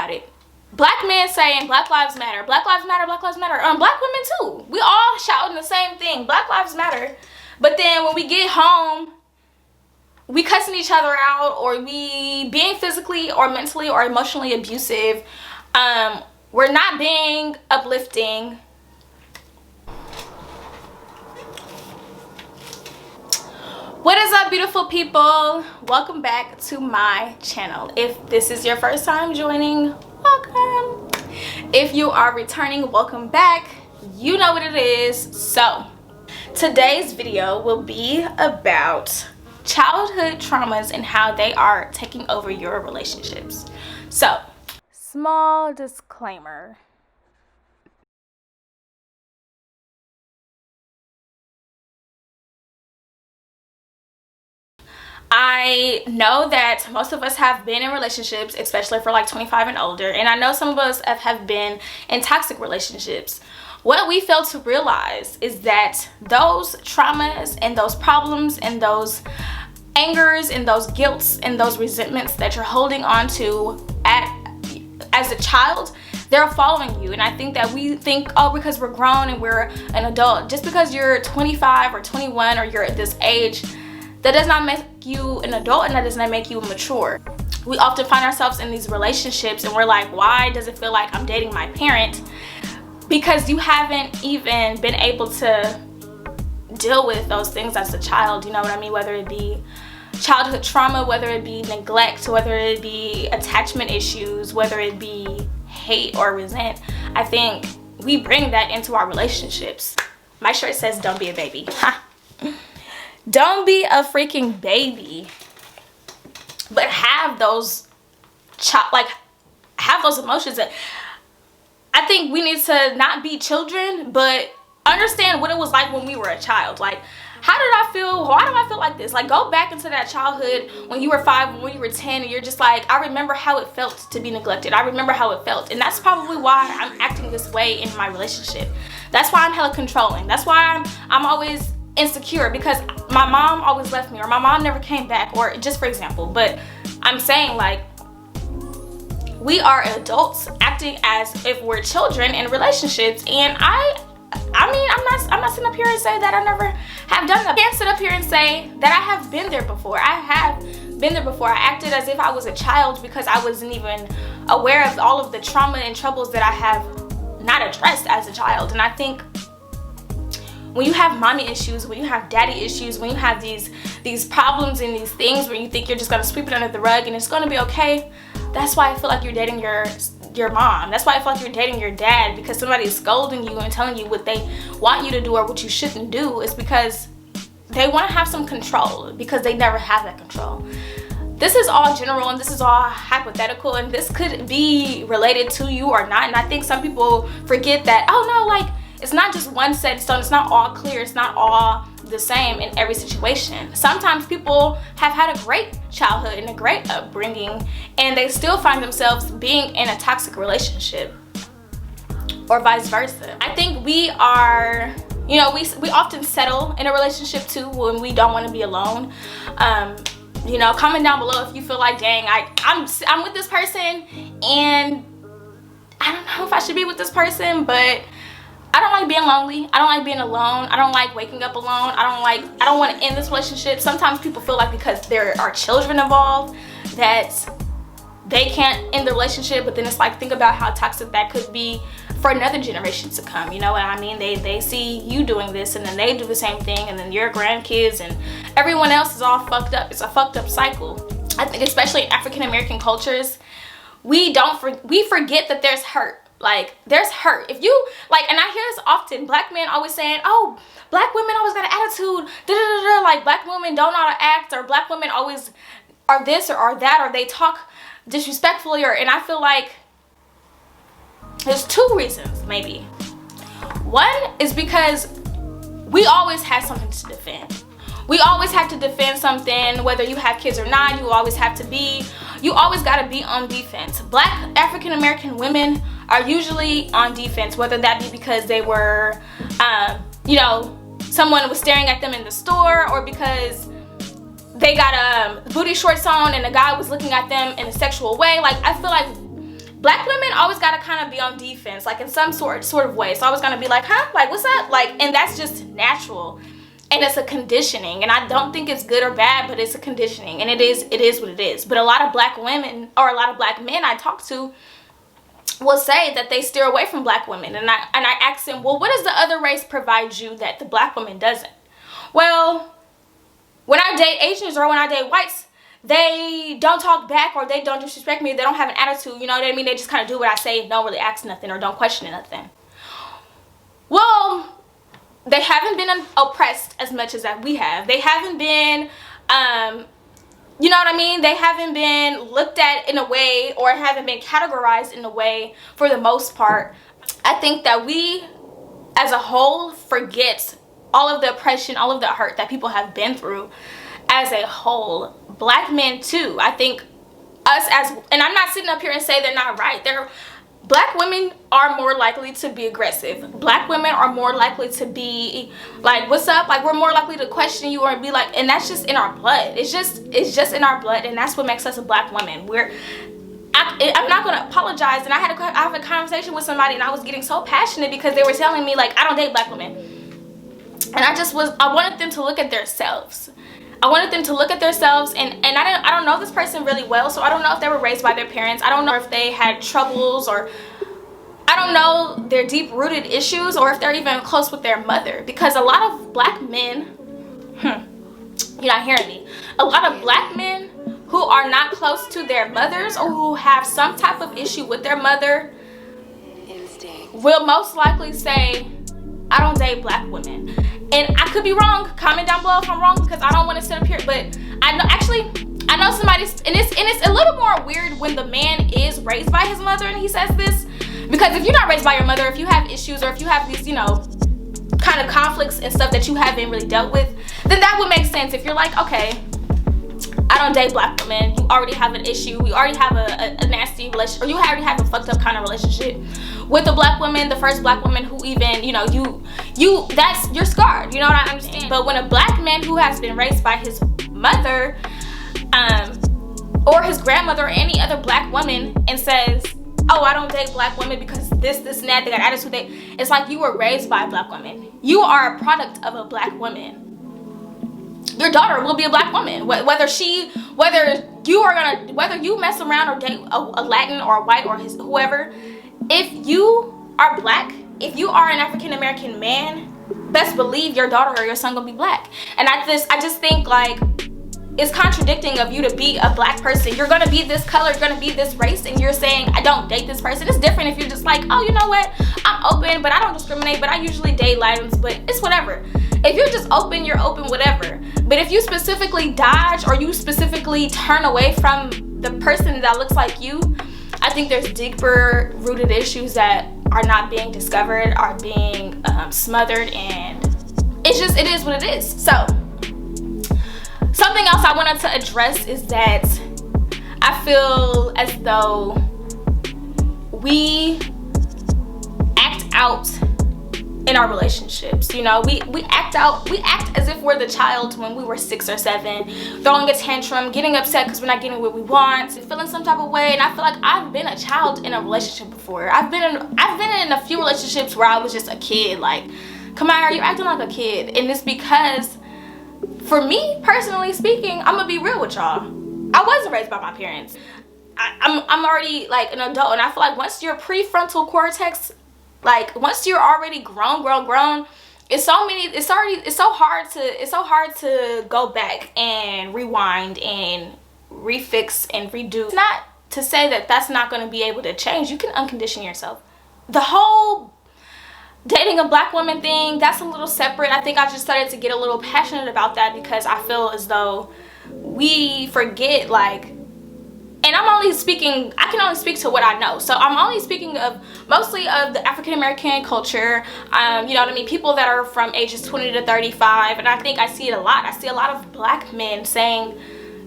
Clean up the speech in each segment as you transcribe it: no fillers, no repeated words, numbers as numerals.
about it. Black men saying Black Lives Matter, Black Lives Matter, Black Lives Matter. Black women too. We all shouting the same thing, Black Lives Matter. But then when we get home, we cussing each other out, or we being physically or mentally or emotionally abusive. We're not being uplifting. What is up, beautiful people? Welcome back to my channel. If this is your first time joining, welcome. If you are returning, welcome back. You know what it is. So today's video will be about childhood traumas and how they are taking over your relationships. So, small disclaimer. I know that most of us have been in relationships, especially for like 25 and older, and I know some of us have been in toxic relationships. What we fail to realize is that those traumas and those problems and those angers and those guilts and those resentments that you're holding on to as a child, they're following you. And I think that we think, oh, because we're grown and we're an adult, just because you're 25 or 21 or you're at this age, that does not make you an adult and that does not make you mature. We often find ourselves in these relationships and we're like, why does it feel like I'm dating my parent? Because you haven't even been able to deal with those things as a child, you know what I mean? Whether it be childhood trauma, whether it be neglect, whether it be attachment issues, whether it be hate or resent. I think we bring that into our relationships. My shirt says, don't be a baby. Don't be a freaking baby, but have those have those emotions. That I think we need to not be children, but understand what it was like when we were a child. Like, how did I feel? Why do I feel like this? Like, go back into that childhood when you were 5, when you were 10, and you're just like, I remember how it felt to be neglected. I remember how it felt. And that's probably why I'm acting this way in my relationship. That's why I'm hella controlling. That's why I'm always insecure, because my mom always left me, or my mom never came back, or just for example. But I'm saying, like, we are adults acting as if we're children in relationships. And I mean, I'm not sitting up here and say that I never have done that. I can't sit up here and say that I have been there before. I have been there before. I acted as if I was a child because I wasn't even aware of all of the trauma and troubles that I have not addressed as a child. And I think when you have mommy issues, when you have daddy issues, when you have these problems and these things where you think you're just gonna sweep it under the rug and it's gonna be okay, that's why I feel like you're dating your mom. That's why I feel like you're dating your dad, because somebody is scolding you and telling you what they want you to do or what you shouldn't do. Is because they want to have some control, because they never have that control. This is all general and this is all hypothetical, and this could be related to you or not. And I think some people forget that, oh no, like, it's not just one set in stone. It's not all clear. It's not all the same in every situation. Sometimes people have had a great childhood and a great upbringing, and they still find themselves being in a toxic relationship, or vice versa. I think we are, you know, we often settle in a relationship too when we don't want to be alone. You know, comment down below if you feel like, dang, I'm with this person and I don't know if I should be with this person, but I don't like being lonely. I don't like being alone. I don't like waking up alone. I don't want to end this relationship. Sometimes people feel like because there are children involved that they can't end the relationship, but then it's like, think about how toxic that could be for another generation to come. You know what I mean? They see you doing this, and then they do the same thing, and then your grandkids and everyone else is all fucked up. It's a fucked up cycle. I think especially in African American cultures, we forget that there's hurt. Like, there's hurt. If you, like, and I hear this often, black men always saying, oh, black women always got an attitude, like black women don't know how to act, or black women always are this or are that, or they talk disrespectfully, and I feel like there's two reasons, maybe. One is because we always have something to defend. We always have to defend something, whether you have kids or not. You always gotta be on defense. Black African American women are usually on defense, whether that be because they were, you know, someone was staring at them in the store, or because they got booty shorts on and a guy was looking at them in a sexual way. Like, I feel like black women always gotta kind of be on defense, like in some sort of way. It's always gonna be like, huh, like what's up, like, and that's just natural, and it's a conditioning, and I don't think it's good or bad, but it's a conditioning, and it is what it is. But a lot of black women, or a lot of black men I talk to, will say that they steer away from black women, and I ask them, well, what does the other race provide you that the black woman doesn't? Well, when I date Asians or when I date whites, they don't talk back, or they don't disrespect me. They don't have an attitude, you know what I mean? They just kind of do what I say and don't really ask nothing or don't question nothing. Well, they haven't been oppressed as much as that we have. They haven't been, you know what I mean? They haven't been looked at in a way, or haven't been categorized in a way for the most part. I think that we as a whole forget all of the oppression, all of the hurt that people have been through as a whole. Black men too. I think us as, and I'm not sitting up here and say they're not right. Black women are more likely to be aggressive. Black women are more likely to be like, what's up? Like, we're more likely to question you or be like, and that's just in our blood. It's just in our blood, and that's what makes us a black woman. I'm not gonna apologize. And I have a conversation with somebody, and I was getting so passionate because they were telling me like, I don't date black women, and I wanted them to look at themselves. I wanted them to look at themselves, and I don't know this person really well, so I don't know if they were raised by their parents. I don't know if they had troubles, or I don't know their deep-rooted issues, or if they're even close with their mother. Because a lot of black men, you're not hearing me, a lot of black men who are not close to their mothers, or who have some type of issue with their mother, will most likely say, I don't date black women. And I could be wrong. Comment down below if I'm wrong, because I don't want to sit up here. But I know somebody's, and it's a little more weird when the man is raised by his mother and he says this. Because if you're not raised by your mother, if you have issues, or if you have these, you know, kind of conflicts and stuff that you haven't really dealt with, then that would make sense. If you're like, okay, I don't date black women, you already have an issue, you already have a nasty relationship, or you already have a fucked up kind of relationship with a black woman, the first black woman who even, you know, you're scarred, you know what I understand? But when a black man who has been raised by his mother, or his grandmother, or any other black woman, and says, oh, I don't date black women because this and that, they got attitude, it's like you were raised by a black woman. You are a product of a black woman. Your daughter will be a black woman, whether you mess around or date a Latin or a white or whoever. If you are black, if you are an African American man, best believe your daughter or your son gonna be black. And I just think like it's contradicting of you to be a black person. You're gonna be this color, you're gonna be this race, and you're saying I don't date this person. It's different if you're just like, oh, you know what, I'm open, but I don't discriminate, but I usually date Latins, but it's whatever. If you're just open, you're open, whatever. But if you specifically dodge, or you specifically turn away from the person that looks like you, I think there's deeper rooted issues that are not being discovered, are being smothered, and it is what it is. So something else I wanted to address is that I feel as though we act out in our relationships. You know, we act as if we're the child when we were 6 or 7, throwing a tantrum, getting upset because we're not getting what we want, feeling some type of way. And I feel like I've been a child in a relationship before. I've been in a few relationships where I was just a kid, like, Kamyra, you're acting like a kid. And it's because, for me personally speaking, I'm gonna be real with y'all, I wasn't raised by my parents. I'm already like an adult, and I feel like once your prefrontal cortex, like once you're already grown, it's so hard to go back and rewind and refix and redo. It's not to say that that's not going to be able to change. You can uncondition yourself. The whole dating a black woman thing, that's a little separate. I think I just started to get a little passionate about that because I feel as though we forget, like, and I can only speak to what I know. So I'm only speaking of mostly of the African American culture, you know what I mean, people that are from ages 20 to 35, and I think I see it a lot. I see a lot of black men saying,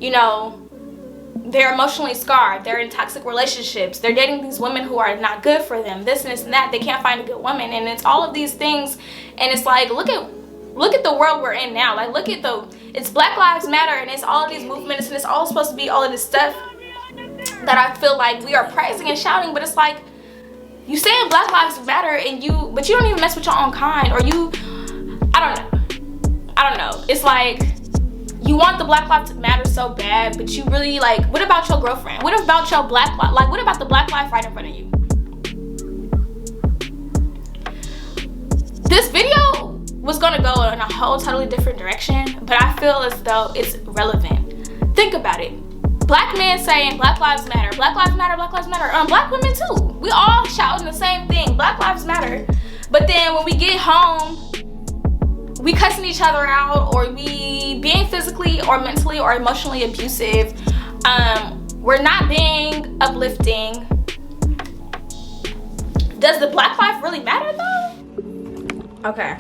you know, they're emotionally scarred, they're in toxic relationships, they're dating these women who are not good for them, this and this and that, they can't find a good woman, and it's all of these things. And it's like, look at the world we're in now. Like, it's Black Lives Matter, and it's all of these movements, and it's all supposed to be all of this stuff. that I feel like we are praising and shouting, but it's like, you saying Black Lives Matter but you don't even mess with your own kind, or I don't know. It's like, you want the Black Lives Matter so bad, but you really, like, what about your girlfriend? What about your black life? Like, what about the black life right in front of you? This video was gonna go in a whole totally different direction, but I feel as though it's relevant. Think about it. Black men saying Black Lives Matter, Black Lives Matter, Black Lives Matter. Black women too. We all shouting the same thing, Black Lives Matter. But then when we get home, we cussing each other out, or we being physically or mentally or emotionally abusive. We're not being uplifting. Does the black life really matter though? Okay.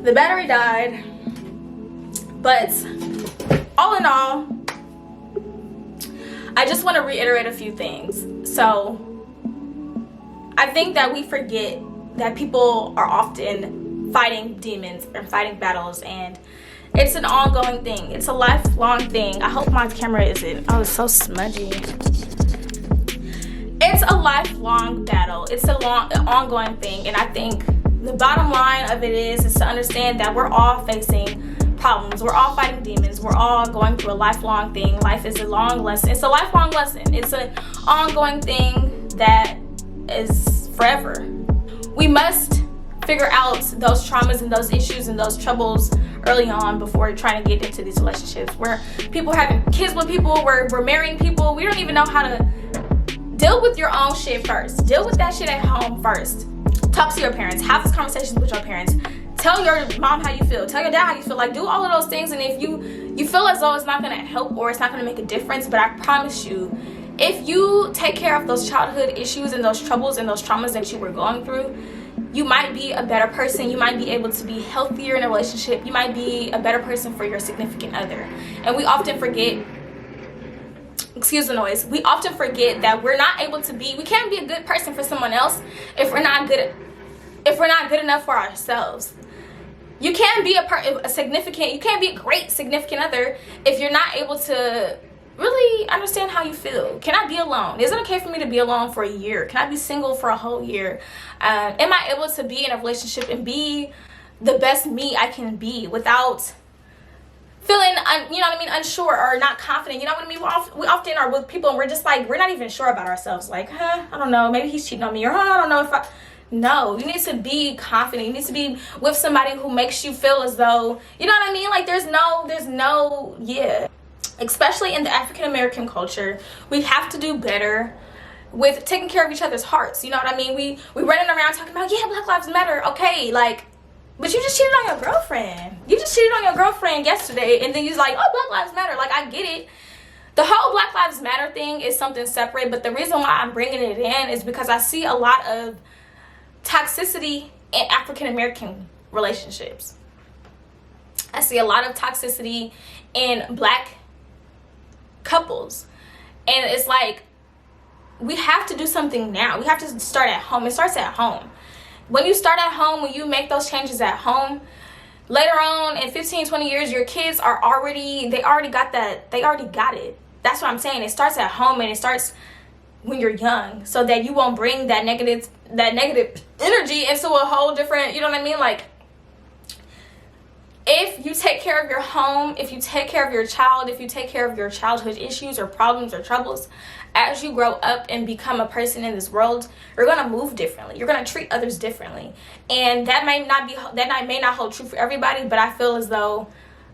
The battery died, but all in all, I just want to reiterate a few things. So I think that we forget that people are often fighting demons and fighting battles, and it's an ongoing thing. It's a lifelong thing. I hope my camera isn't, oh, it's so smudgy. It's a lifelong battle. It's an ongoing thing, and I think the bottom line of it is to understand that we're all facing problems. We're all fighting demons. We're all going through a lifelong thing. Life is a long lesson. It's a lifelong lesson. It's an ongoing thing that is forever. We must figure out those traumas and those issues and those troubles early on before trying to get into these relationships where people having kids with people, we're marrying people. We don't even know how to deal with your own shit first. Deal with that shit at home first. Talk to your parents. Have these conversations with your parents. Tell your mom how you feel. Tell your dad how you feel. Like, do all of those things. And if you feel as though it's not going to help or it's not going to make a difference, but I promise you, if you take care of those childhood issues and those troubles and those traumas that you were going through, you might be a better person. You might be able to be healthier in a relationship. You might be a better person for your significant other. And we often forget, excuse the noise, we often forget that we can't be a good person for someone else if we're not good enough for ourselves. You can't be you can't be a great significant other if you're not able to really understand how you feel. Can I be alone? Is it okay for me to be alone for a year? Can I be single for a whole year? Am I able to be in a relationship and be the best me I can be without feeling, unsure or not confident? You know what I mean? We often are with people and we're just like, we're not even sure about ourselves. Like, I don't know, maybe he's cheating on me, or I don't know if No, you need to be confident. You need to be with somebody who makes you feel as though, you know what I mean? Like, especially in the African American culture, we have to do better with taking care of each other's hearts. You know what I mean? We running around talking about, yeah, Black Lives Matter. Okay, like, but you just cheated on your girlfriend. You just cheated on your girlfriend yesterday, and then you're like, oh, Black Lives Matter. Like, I get it. The whole Black Lives Matter thing is something separate, but the reason why I'm bringing it in is because I see a lot of toxicity in African American relationships. I see a lot of toxicity in Black couples, and it's like, we have to do something now. We have to start at home. It starts at home. When you start at home, when you make those changes at home, later on in 15-20 years, your kids they already got it. That's what I'm saying. It starts at home, and it starts when you're young, so that you won't bring that negative energy into a whole different, you know what I mean? Like, if you take care of your home, if you take care of your child, if you take care of your childhood issues or problems or troubles, as you grow up and become a person in this world, you're going to move differently. You're going to treat others differently. And that may not hold true for everybody, but I feel as though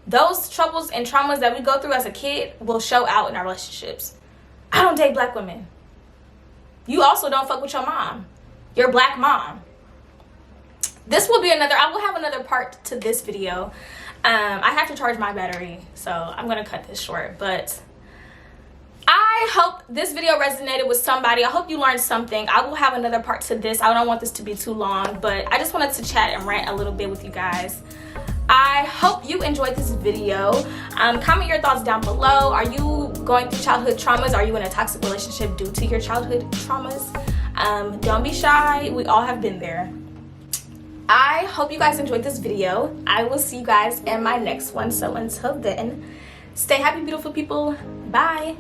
those troubles and traumas that we go through as a kid will show out in our relationships. I don't date Black women. You also don't fuck with your mom, your Black mom. I will have another part to this video. I have to charge my battery, so I'm going to cut this short. But I hope this video resonated with somebody. I hope you learned something. I will have another part to this. I don't want this to be too long, but I just wanted to chat and rant a little bit with you guys. I hope you enjoyed this video. Comment your thoughts down below. Are you going through childhood traumas? Are you in a toxic relationship due to your childhood traumas? Don't be shy. We all have been there. I hope you guys enjoyed this video. I will see you guys in my next one. So until then, stay happy, beautiful people. Bye.